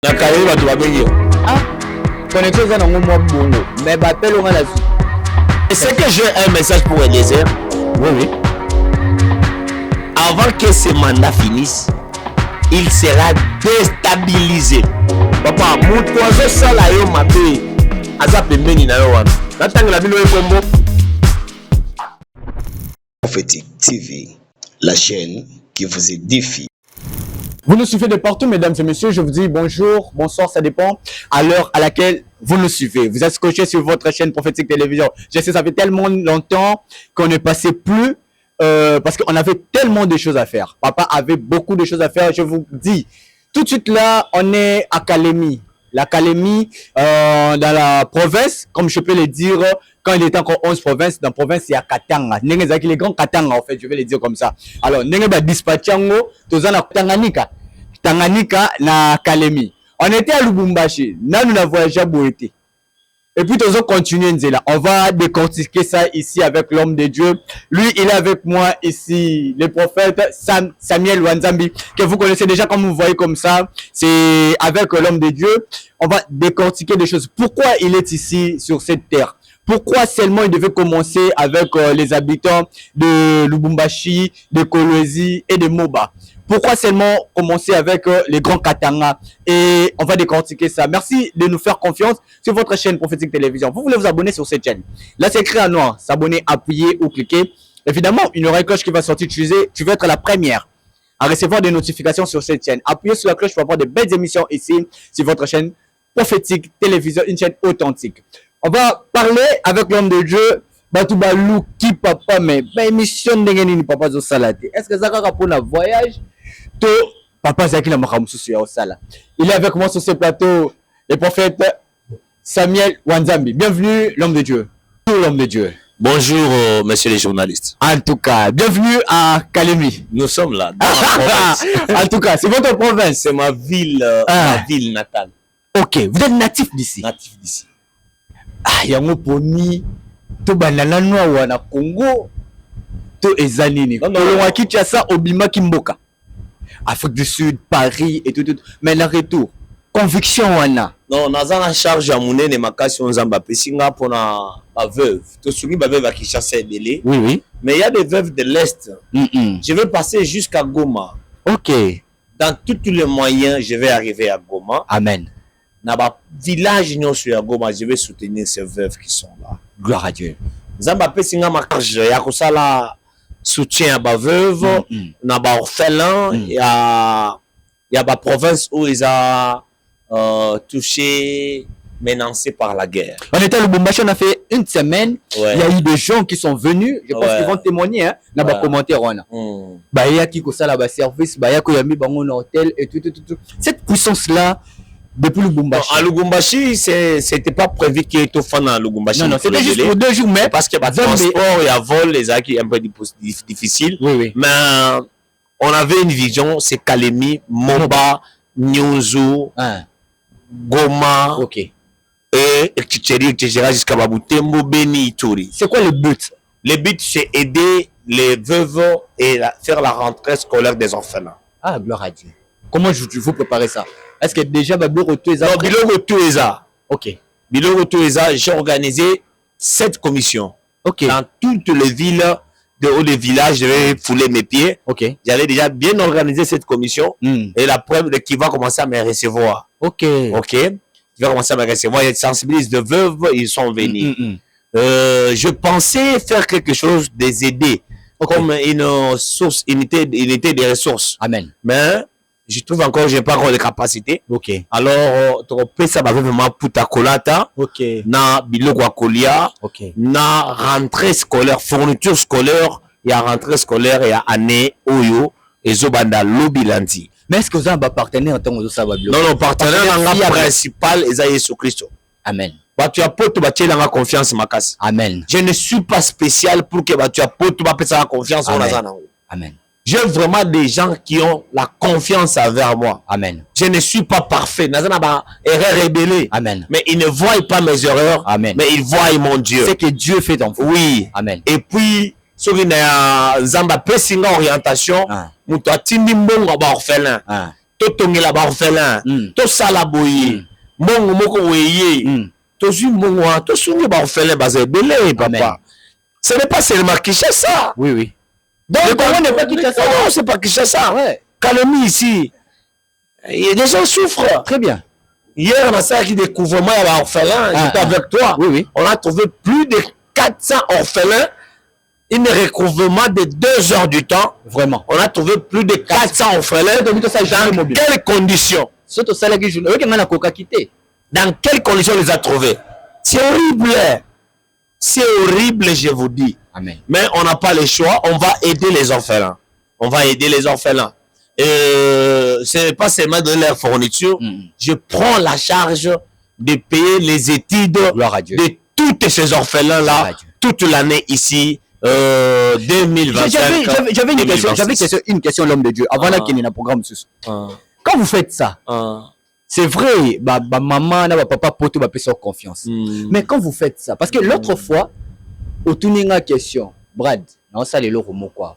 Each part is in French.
Na carrière bato babengi. Ah, connexion ça dans moi bongo. Mais appelle on a la vie. C'est que j'ai un message pour Eliezer. Oui, oui. Avant que ce mandat finisse, il sera déstabilisé. Papa, moutouazo sala yo mabe. Aza pembeni na yo wana. Natanga bino ekombo. Prophétique TV, la chaîne qui vous édifie. Vous nous suivez de partout, mesdames et messieurs. Je vous dis bonjour, bonsoir, ça dépend à l'heure à laquelle vous nous suivez. Vous êtes scotché sur votre chaîne Prophétique Télévision. Je sais, ça fait tellement longtemps qu'on ne passait plus parce qu'on avait tellement de choses à faire. Papa avait beaucoup de choses à faire. Je vous dis, tout de suite là, on est à Kalemi. La Kalemi, dans la province, comme je peux le dire, quand il était encore 11 provinces, dans la province, il y a Katanga. Les grands Katanga, en fait, je vais le dire comme ça. Alors, Nenge ba dispatchango, tozana na Tanganyika. Tanganyika na Kalemi. On était à Lubumbashi. Là, nous avons voyagé à Boété. Et puis, nous allons continuer, Nzela. On va décortiquer ça ici avec l'homme de Dieu. Lui, il est avec moi ici, le prophète Samuel Wanzambi, que vous connaissez déjà, comme vous voyez comme ça. C'est avec l'homme de Dieu. On va décortiquer des choses. Pourquoi il est ici, sur cette terre? Pourquoi seulement il devait commencer avec les habitants de Lubumbashi, de Kolwezi et de Moba? Pourquoi seulement commencer avec les grands Katanga? Et on va décortiquer ça. Merci de nous faire confiance sur votre chaîne Prophétique Télévision. Vous voulez vous abonner sur cette chaîne. Là, c'est écrit en noir. S'abonner, appuyer ou cliquer. Évidemment, une oreille cloche qui va sortir. Tu veux être la première à recevoir des notifications sur cette chaîne. Appuyez sur la cloche pour avoir de belles émissions ici sur votre chaîne Prophétique Télévision, une chaîne authentique. On va parler avec l'homme de Dieu. Batouba Louki papa, mais émission de papa zo salade. Est-ce que ça va pour un voyage? Papa Zaki na makamsusu ya osala. Il est avec moi sur ce plateau, le prophète Samuel Wanzambi. Bienvenue, l'homme de Dieu. Tout l'homme de Dieu. Bonjour, messieurs les journalistes. En tout cas, bienvenue à Kalemi. Nous sommes là, dans la province. En tout cas, c'est votre province. C'est ma ville natale. Ok, vous êtes natif d'ici. Natif d'ici. Ah, yango poni. To banana noa wana Congo. To ezanini. Kolonga Kinshasa obima Kimboka. Afrique du Sud, Paris et tout. Mais le retour, conviction wana. Non, naza na charge ya munene makasi onzamba pesinga pona ba veuve. To souki ba veuve à Kinshasa ebele. Oui, oui. Mais il y a des veuves de l'Est. Je vais passer jusqu'à Goma. Ok. Dans tous les moyens, je vais arriver à Goma. Amen. Dans le village à Goma, je vais soutenir ces veuves qui sont là. Gloire à Dieu. Zamba pesinga marche ya kosala soutien à ba veuve, na ba orphelin, il y a ba province où ils ont touché, menacé par la guerre. On était à Lubumbashi, on a fait une semaine. Ouais. Il y a eu des gens qui sont venus. Je pense qu'ils vont témoigner. Hein, dans les commentaires. Bah, il y a qui ko sala ba service, bah, il y a ko yami bango na hôtel et tout. Cette puissance-là, depuis Lubumbashi. À Lubumbashi, c'était pas prévu qu'il y ait tout fan à Lubumbashi. Non, c'était juste pour 2 jours, mais parce qu'il y a pas de transport, il y a vol, les acquis un peu difficiles. Oui. Mais on avait une vision, c'est Kalemi, Moba, Nyonzo, Goma, ok. Et etc. jusqu'à Babutembo, Beni, Ituri. C'est quoi le but? Le but, c'est aider les veuves et faire la rentrée scolaire des orphelins. Ah, gloire à Dieu. Comment vous préparez ça? Est-ce que déjà, Bilogo Tueza? Non, Bilogo Tueza. Ok. Bilogo Tueza, j'ai organisé 7 commissions. Ok. Dans toutes les villes, de haut des villages, je vais fouler mes pieds. Ok. J'avais déjà bien organisé cette commission. Et la preuve de qui va commencer à me recevoir. Ok. Ok. Qui va commencer à me recevoir. Il y a des sensibilistes de veuves, ils sont venus. Je pensais faire quelque chose, des aider. Okay. Comme une source, unité des ressources. Amen. Mais je trouve encore, je n'ai pas encore de capacité. Ok. Alors, tu peux ça vraiment puta kolata. Ok. Na biloko kolia. Ok. Na rentrée scolaire, fourniture scolaire, il y a rentrée scolaire et année oyo et zobanda lobilandi. Mais est-ce que vous avez un partenaire en tant que ça va bien? Non, partenaire principal est Jésus Christ. Amen. Tu as pas tu as confiance makasi. Amen. Je ne suis pas spécial pour que tu as pas tu as confiance en Amen. J'ai vraiment des gens qui ont la confiance envers moi. Amen. Je ne suis pas parfait. Nazana ba erreur rébellée. Amen. Mais ils ne voient pas mes erreurs. Amen. Mais ils voient mon Dieu. C'est que Dieu fait en vous. Oui. Amen. Et puis, sur une zamba pesinga orientation, muto atindi mbongo ba orphelin. totongela ba orphelin, to sala boye, mbongo moko weye, to su mbongo, to sungi ba orphelin bazebele papa. Ce n'est pas seulement Kinshasa. Oui, oui. Donc, le Congo n'est pas Kinshasa. Non, c'est pas Kinshasa. Ouais. Calomnie ici. Et les gens souffrent. Très bien. Hier, on a ça qui découvrement, il y a orphelin. J'étais avec toi. Oui, oui. On a trouvé plus de 400 orphelins. Un recouvrement de 2 heures du temps. Vraiment. On a trouvé plus de 400 orphelins. Dans quelles conditions? Dans quelles conditions on les a trouvés? C'est horrible. C'est horrible, je vous dis. Amen. Mais on n'a pas le choix. On va aider les orphelins. On va aider les orphelins. Ce n'est pas seulement de leur fourniture. Je prends la charge de payer les études de tous ces orphelins-là toute l'année ici. 2025. J'avais une question, l'homme de Dieu, avant qu'il y ait un programme. Quand vous faites ça, c'est vrai, maman, papa, poto, sur confiance. Mais quand vous faites ça, parce que l'autre fois, au tourning question, Brad, non, ça les loro quoi.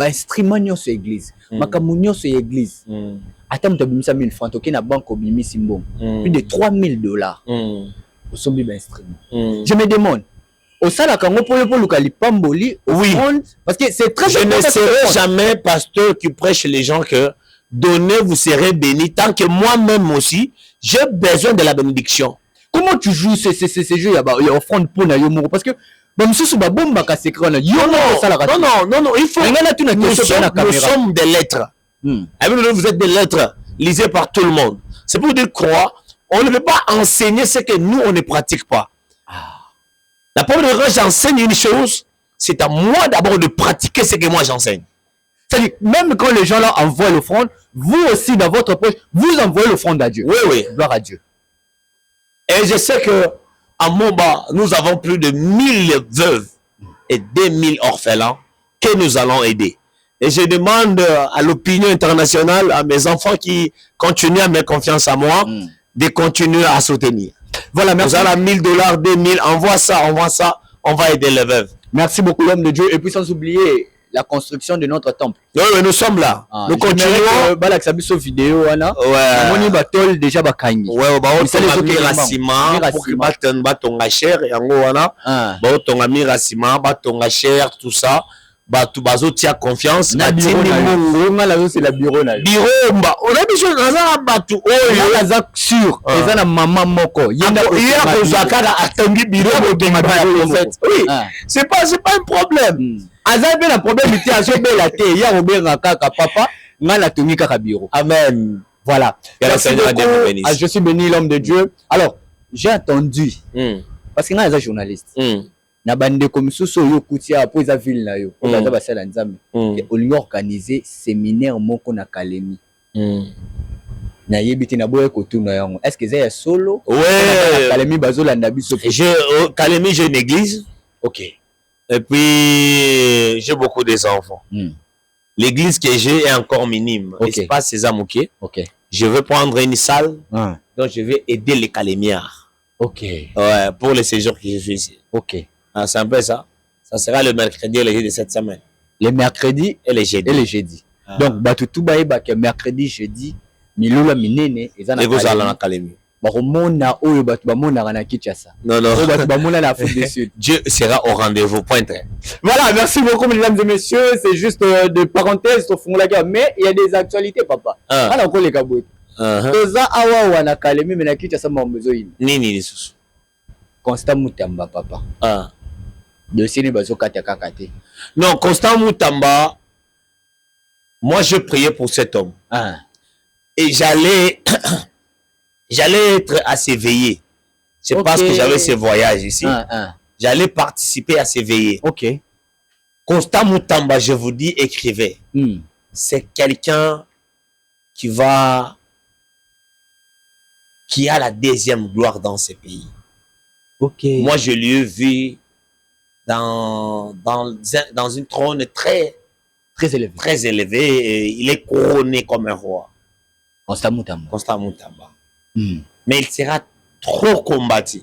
Instrument sur l'église, makamunyo sur l'église. Attends, tu as mis 1000 francs, tu as une banque au bimi simbon, plus de $3000 au sombi instrument. Je me demande, au salaire quand on peut le pamboli, oui, parce que c'est très. Je ne serai jamais pasteur qui prêche les gens que donnez, vous serez bénis, tant que moi-même aussi, j'ai besoin de la bénédiction. Comment tu joues ces jeux? Il y a offrande pour Nayomo. Parce que, non, il faut. Nous sommes des lettres. Vous êtes des lettres lisées par tout le monde. C'est pour dire quoi? On ne peut pas enseigner ce que nous, on ne pratique pas. La première fois que j'enseigne une chose, c'est à moi d'abord de pratiquer ce que moi j'enseigne. C'est-à-dire, même quand les gens là envoient l'offrande, vous aussi dans votre poche, vous envoyez l'offrande à Dieu. Oui, oui. Gloire à Dieu. Et je sais que à Moba, nous avons plus de 1000 veuves et 2000 orphelins que nous allons aider. Et je demande à l'opinion internationale, à mes enfants qui continuent à mettre confiance en moi, de continuer à soutenir. Voilà, merci. Vous avez $1000, 2000, envoie ça, on va aider les veuves. Merci beaucoup l'homme de Dieu. Et puis sans oublier la construction de notre temple. Oui, oui, nous sommes là. Nous continuons. Balaksabiso vidéo, Anna. Ouais. On y batol déjà bakangi. Ouais, on va mirasima pour que batonga cher et ango wana. Batonga mirasima, batonga cher, tout ça. Batu bazo tia confiance. Na bureau na la c'est la bureau na. Bureau mba. On a besoin de batu. Oh, il y a sûr. Ils ont maman moko. Il y a ko zakara atangi bureau de en fait. Oui. C'est pas un problème. Azal ben un problème était à jouer la thé. Il y a Robert kaka papa, ngala tongi kaka bureau. Amen. Voilà. Je suis béni l'homme de Dieu. Alors, j'ai entendu parce que nga journaliste. Na bande comme soso yo kutia po za ville na yo ko za basala nzambe on lui organiser séminaire moko na Kalemi na yebiti na boye ko tuna yango est-ce que c'est solo ouais Kalemi bazolanda biso Kalemi j'ai une église OK et puis j'ai beaucoup des enfants l'église que j'ai est encore minime espace César Mouké OK je veux prendre une salle donc je vais aider les Kalémiards OK ouais pour le séjour que je suis ici OK. Ah, c'est un peu ça. Ça sera le mercredi et le jeudi de cette semaine. Le mercredi et le jeudi. Et le jeudi. Donc, tout que mercredi, jeudi, milula minene et vous allez en Kalemi. Non, non. Dieu sera au rendez-vous. Point. Voilà, merci beaucoup, mesdames et messieurs. C'est juste de parenthèses au fond de la guerre. Mais il y a des actualités, papa. Alors, encore les cabouets. Nini, Constant Moutamba, papa. Non, Constant Moutamba, moi je priais pour cet homme. Et j'allais être à ses veillées. C'est parce que j'avais ce voyage ici. J'allais participer à ces veillées. OK. Constant Moutamba, je vous dis, écrivez. C'est quelqu'un qui a la deuxième gloire dans ce pays. OK. Moi, je l'ai vu dans une trône très élevée. Très élevée. Et il est couronné comme un roi. Constant Moutamba. Mais il sera trop combattu.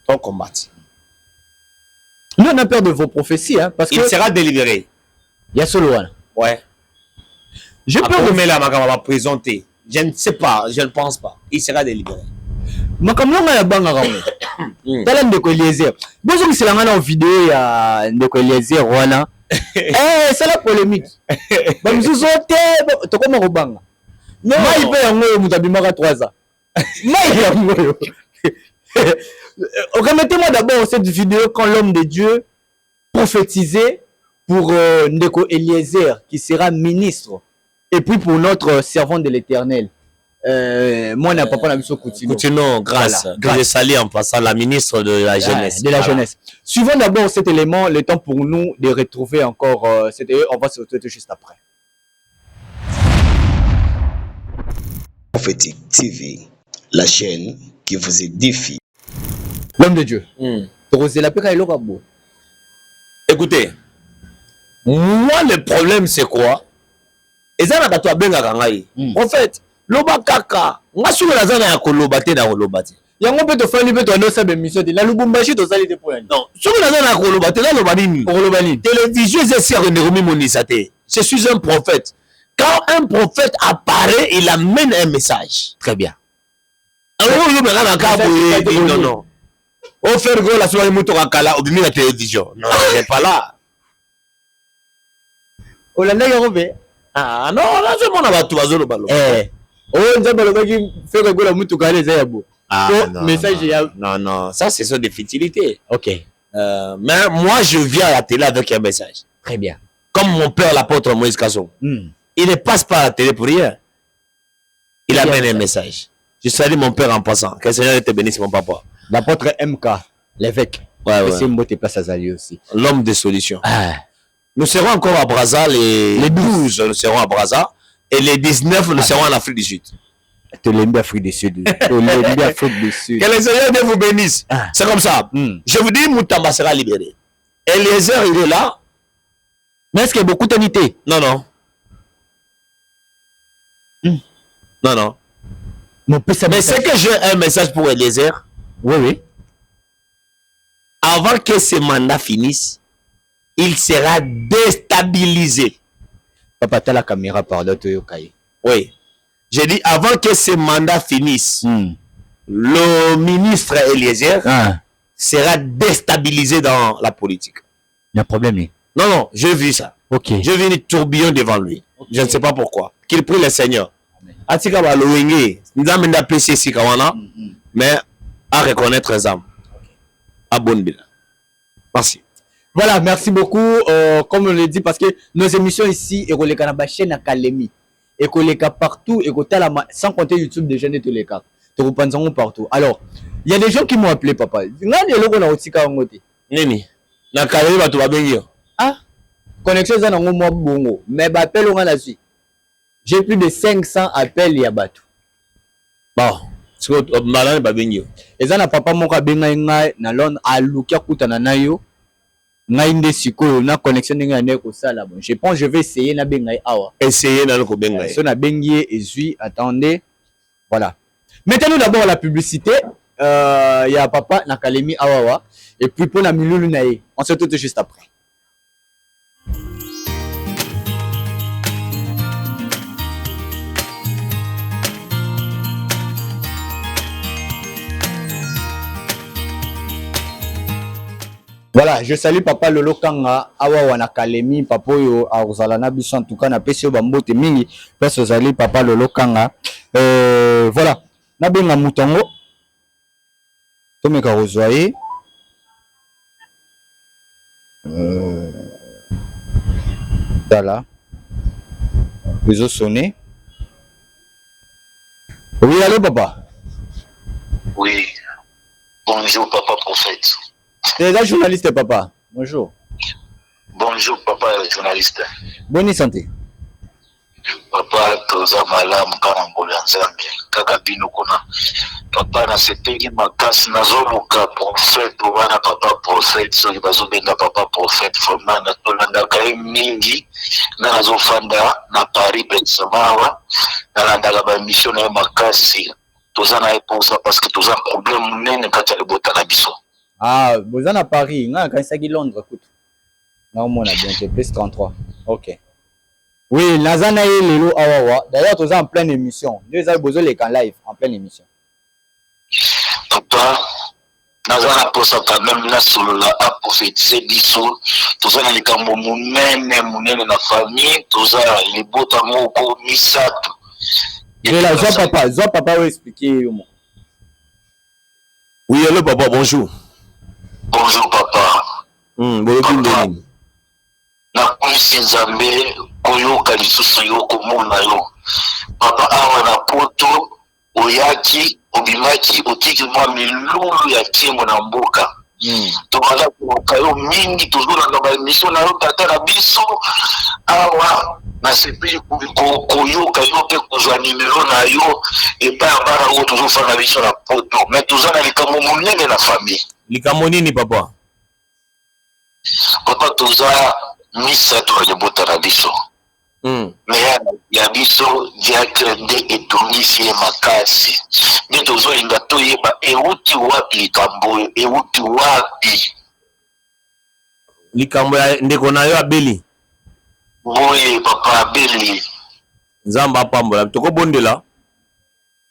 Trop combattu. Nous, on a peur de vos prophéties. Hein, parce qu'il sera délivré. Il y a solo. Ouais. Je peux Après, là, ma va présenter. Je ne sais pas, je ne pense pas. Il sera délibéré. Makamlonga ya banga rango. Tala ndeko Eliezer. Bozo miselanga na vidéo ya ndeko Eliezer wana. C'est la polémique. Ba misusu te to koma ko banga. Non, mai pe yango yo mutabimaka 3 ans. Mai yango yo. Remettez-moi d'abord cette vidéo quand l'homme de Dieu prophétisait pour Ndeko Eliezer qui sera ministre et puis pour notre servant de l'Éternel. Moi, n'a pas la mission Coutinho. Coutinho, grâce. Voilà, Que je salue en passant la ministre de la jeunesse. De la jeunesse. Suivons d'abord cet élément, le temps pour nous de retrouver encore cette. On va se retrouver juste après. Prophétique TV, la chaîne qui vous édifie. L'homme de Dieu. Écoutez, moi le problème c'est quoi? En fait, loba kaka, nga sou la zana ya koloba te na koloba te. Yango pe to fali pe to no sa mission de la Lubumbashi to sali te pour rien. Non, sou la zana ya koloba te na loba nini? Koloba nini? Télévision c'est sérieux ne remis monisa te. Je suis un prophète. Quand un prophète apparaît, il amène un message. Très bien. Non, non. On fait gros la soirée moto kala au la télévision. Non, il n'est pas là. Olanda Yorobe. Ah non, là c'est mon abatou bazolo balo. Oh, nzamba lo baki faire gros la moto kala za yabo. Non, message ya. Non, ça c'est sur des futilités. OK. Mais moi je viens à la télé avec un message. Très bien. Comme mon père l'apôtre Moïse Kasson. Il ne passe pas à la télé pour rien. Il amène un message. Je salue mon père en passant. Que le Seigneur te bénisse, mon papa. L'apôtre MK, l'évêque. Ouais. C'est un mot de place à Zali aussi. L'homme des solutions. Nous serons encore à Brazza, les 12, nous serons à Brazza. Et les 19, nous serons en Afrique du Sud. Tu l'aimes bien Afrique du Sud. Tu l'aimes bien Afrique du Sud. Que le Seigneur vous bénisse. C'est comme ça. Je vous dis, Moutamba sera libéré. Eliezer, il est là. Mais est-ce qu'il y a beaucoup d'unité? Non, non. Non. Mais c'est que j'ai un message pour Eliezer. Oui. Avant que ce mandat finisse, il sera déstabilisé. Papa, t'as la caméra par là, tu es. Oui. J'ai dit avant que ce mandat finisse, le ministre Eliezer sera déstabilisé dans la politique. Il y a un problème. Non, j'ai vu ça. OK. J'ai vu un tourbillon devant lui. Okay. Je ne sais pas pourquoi. Qu'il prie le Seigneur. Atika ba loenge, nzamenda PC si kawana, mais à reconnaître les âmes. À bonne bille. Merci. Voilà, merci beaucoup. Comme on le dit, parce que nos émissions ici, et les canabas chaîne Académie, et les cas partout, et sans compter YouTube déjà de tous les cas. Tu reprends partout. Alors, il y a des gens qui m'ont appelé, papa. Nini, na Académie va tout bien. Ah, connexion ça n'a pas bongo, mais appel on a la suite. J'ai plus de 500 appels ya batu. Bon, c'est que malade ba bengi. Eza na papa moko benga ngai na Londres alukia kutana na yo. Ngai nde siko na connexion ndenge na ko sala bon. Je pense je vais essayer na benga awa. Essayer na ko benga. So na bengi ezui attendez. Voilà. Mettez-nous d'abord la publicité. Il y a papa na Kalemi awawa et puis pour la milulu na ye. On se retrouve juste après. Voilà, je salue papa Lolo Kanga, awa wana Kalemi, papa yo auzala na biso en tout cas na pesi yo bambote mingi, pesi ozali papa Lolo Kanga. Voilà, na benga mutongo. Tomeka ozwaye. Voilà. Ils ont sonné. Oui, allô papa. Oui. Bonjour papa prophète. C'est là journaliste papa. Bonjour. Bonjour papa journaliste. Bonne santé. Papa toza malamu kama ngolo ya Nzambe kaka bino kuna. Papa na sepeli makasi nazoluka prophète wana papa prophète soki bazobenga papa prophète vraiment na tolandaka ye mingi na nazofanda na Paris Bensamawa nalandaka bamission na ye makasi toza na ye posa parce que toza problème munene kati ya libota na biso. Ah, vous êtes à Paris, quand c'est à Londres, écoute. Non, on a bien, plus 33. Ok. Oui, Nazana et Lelo Awawa. D'ailleurs, tous en pleine émission. Nous avons besoin les en live, en pleine émission. Papa, nazana posa quand même là solo là à prophétiser biso. Tous les likambo munene na famille, tous les bota moko misato. Et là, Jean Papa va expliquer. Oui, hello papa, bonjour. Bonjour papa. Bonjour. Na kunsi nzambe koyoka lisusu yo komona yo. Papa awa na poto oyaki obimaki otiki mwa milulu ya tiembo na mboka. Tobaza koyoka yo mingi tozula na baemission na yo tata na biso awa na sepeli koyoka yo mpe kozwa nimero na yo epai ya bana oyo tozofana biso na poto me toza na likambo monene na famille. Likambo nini papa? Papa toza misato ya libota na biso. Mais ya biso diacre nde etongisi ye makasi nde tozolinga toyeba euti wapi likambo euti wapi likambo ya ndeko na yo abeli boye papa abeli nzambe apambola tokobondela.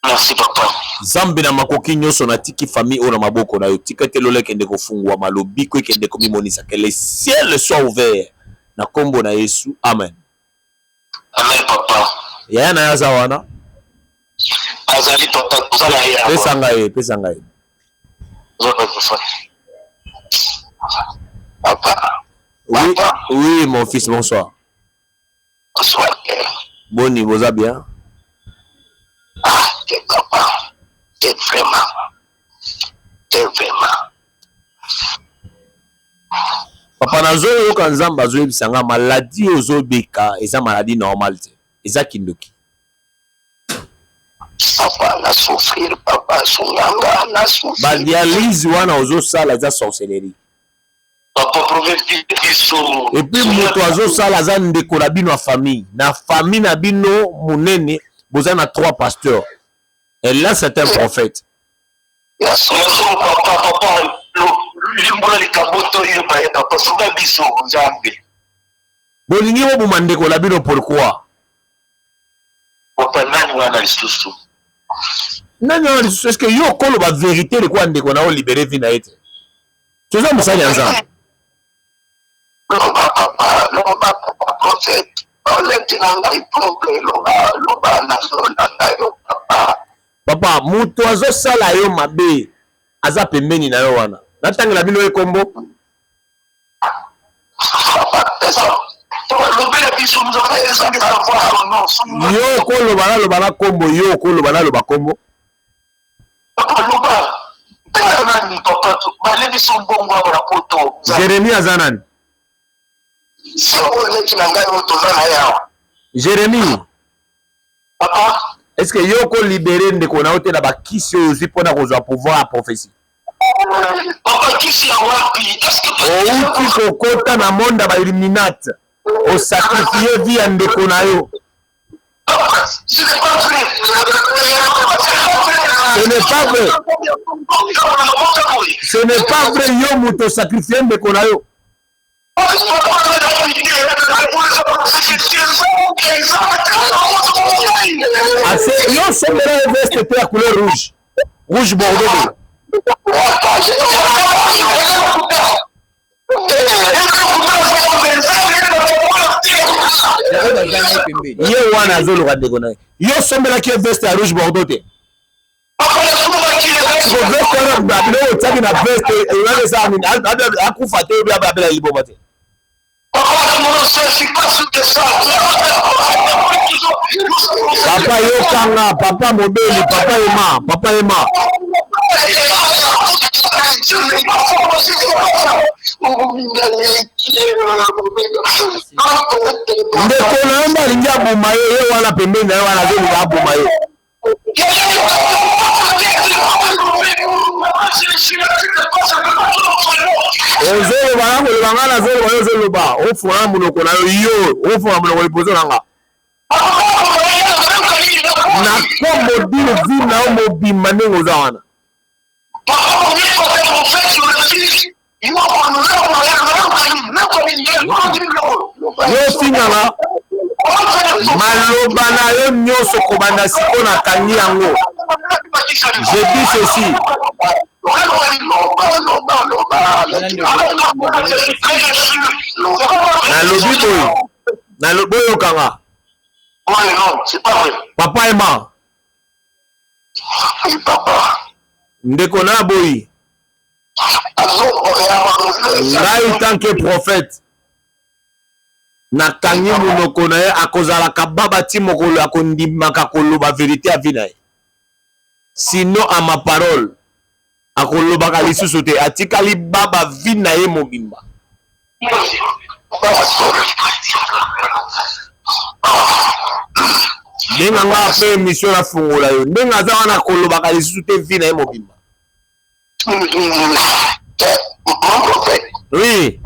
Merci papa. Zambe na makoki nyonso na tiki famille oyo na maboko na yo tika te loleke kende kofungwa malobi ko kende komimonisa que le ciel soit ouvert na kombo na Yesu amen. Amen papa. Yaya na yaza wana azali papa kozala ya pesa ngai papa. Oui, oui mon fils, bonsoir. Bonsoir. Boni, vous allez bien? Ah, t'es papa. T'es vraiment. Papa nazo yo kanzamba zo ebisanga maladie ozo beka eza maladie normale te. Eza kindoki. Papa na souffrir papa sunganga na souffrir. Ba dialyse wana ozo sala eza sorcellerie. Papa proverbi biso. Et puis moto azo sala za ndeko na bino famille. Na famille na bino munene boza na 3 pasteurs. Et là c'est un prophète. Yes, papa limbola likaboto yo ba papa suba biso nzambe. Bolingi bo mandeko la bino pourquoi? Papa nani wana lisusu. Nani wana lisusu est-ce que yo kolo ba vérité le kwa ndeko na o libérer vie na ete. Tu as musali nzambe. Non papa prophète. Oleti na ngai problème lo ba na so na yo papa. Papa muto azo sala yo mabe aza pembeni na yo wana. Natangela bino ekombo. Yo kolo bana kombo yo kolo bana lo bakombo. Jérémie azanani. Jérémie. Papa. Est-ce que yo ko libérer ndeko na ote na bakisi ozi pona kozwa pouvoir à prophétie? Papa kisi ya wapi? Outi kokota na monde ba illuminate. O sacrifier vie ya ndeko na yo. Ce n'est pas vrai. Ce n'est pas vrai. Ce n'est pas vrai yo muto sacrifier ndeko na yo. Assez, yo sombrero de veste te à couleur rouge. Rouge bordeaux. Yo wana zolo kadeko na. Yo sombrero ki veste à rouge bordeaux te. Ko veste na babelo otaki na veste e wana sa mini akufa te obi abela liboma te. Papa yo kanga, papa mobeli, papa ema. Ndeko na yo balingi aboma ye wana pembeni na yo wana azolinga aboma ye. Ozoloba na koloba nga na zoloba yo ozoloba ofuna monoko na yo ofuna monoko liboso na nga na kombo dino vi na yo mobimba ndenge oza wana yo finganga maloba na yo nyonso kobanda siko na kangi yango. Je dis ceci. Nalobi boy. Nalobi boy okanga. Non, c'est pas vrai. Papa Emma. Oui, papa. Ndeko na boy. Ngai tant que prophète. Nakangi monoko na ye akozalaka baba ti mokolo akondimaka koloba vérité à vie na ye. Sinon à ma parole akolobaka lisusu te atikali baba vie na ye mobimba. Ndenga nga ape émission na fungola yo ndenga aza wana kolobaka lisusu te vie na ye mobimba. Oui.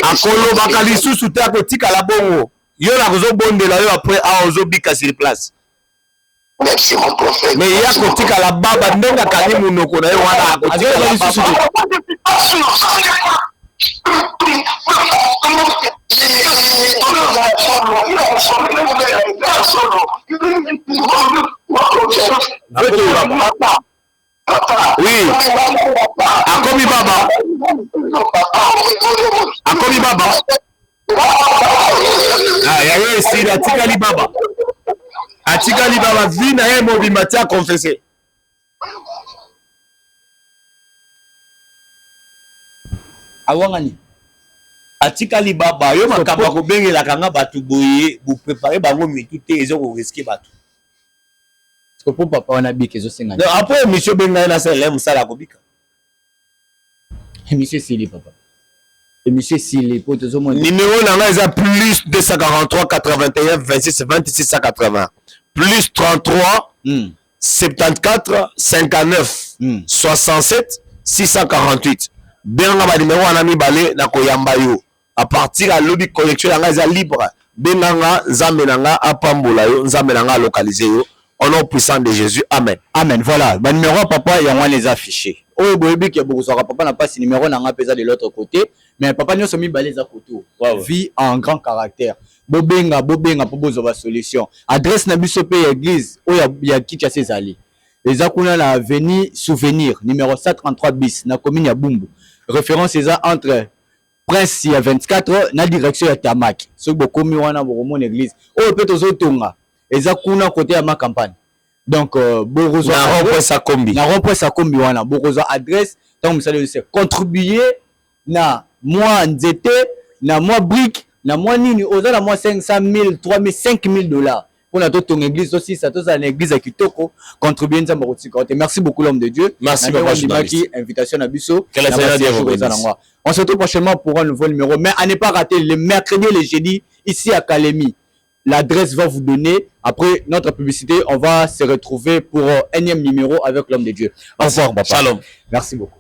Akolobaka lisusu te akotikala bongo yo na kozobondela yo après ozobika sur place. Merci mon prophète. Mais ya kotikala baba ndenge akangi monoko na ye wana akotikala lisusu te. Oui. Akomi baba. Akomi baba. Ah, yaye esi atikali baba. Atikali baba vie na ye mobimba ti akonfese. Awangani. Atikali baba yo makambo kobengelaka nga bato boye bo préparer bango mitu te ezo ko risquer bato. Pour papa on a bik ezosenga. Non, après monsieur benga na sele musala kobika. Monsieur Sili papa. Et monsieur Sili pour tout le monde. Numéro là est plus 243 81 26 26 180. Plus 33 74 59 67 648. Benga ba numéro wana mibale na koyamba yo. À partir à lobby connexion là libre. Benga nzambe nanga apambola yo, nzambe nanga localiser yo. Au nom puissant de Jésus. Amen. Amen. Voilà. Bah, numéro papa, il y a les affichés. Oh, boy, qui a beaucoup de papa n'a pas ce numéro, n'a pas de l'autre côté. Mais papa nous sommes mis balais à côté. Vie en grand caractère. Bobenga, pour besoin de solution. Adresse Nabisope église. Oh, il y a qui ses alliés. Les akuna la avenue Souvenir, numéro 133 bis, na commune ya Bumbu. Référence est entre Prince il y a 24, na direction ya Tamak. Ce que beaucoup mis wana mon église. Oh, peut-être aux autres. Eza kuna côté à ma campagne. Donc borozo na rond-point Sakombi. Na rond-point Sakombi wana borozo adresse donc vous allez contribuer na moi nzete na moi brique na moi nini oza na moi 500 000 3 000 5 000 dollars pour la ton église aussi ça tous à l'église à Kitoko contribuer nzamba kotika. Merci beaucoup l'homme de Dieu. Merci beaucoup invitation à Bisso. Que la Seigneur Dieu vous bénisse. On se retrouve prochainement pour un nouveau numéro mais à ne pas rater le mercredi et le jeudi ici à Kalemi. L'adresse va vous donner. Après notre publicité, on va se retrouver pour un énième numéro avec l'homme de Dieu. Au revoir, papa. Shalom. Merci beaucoup.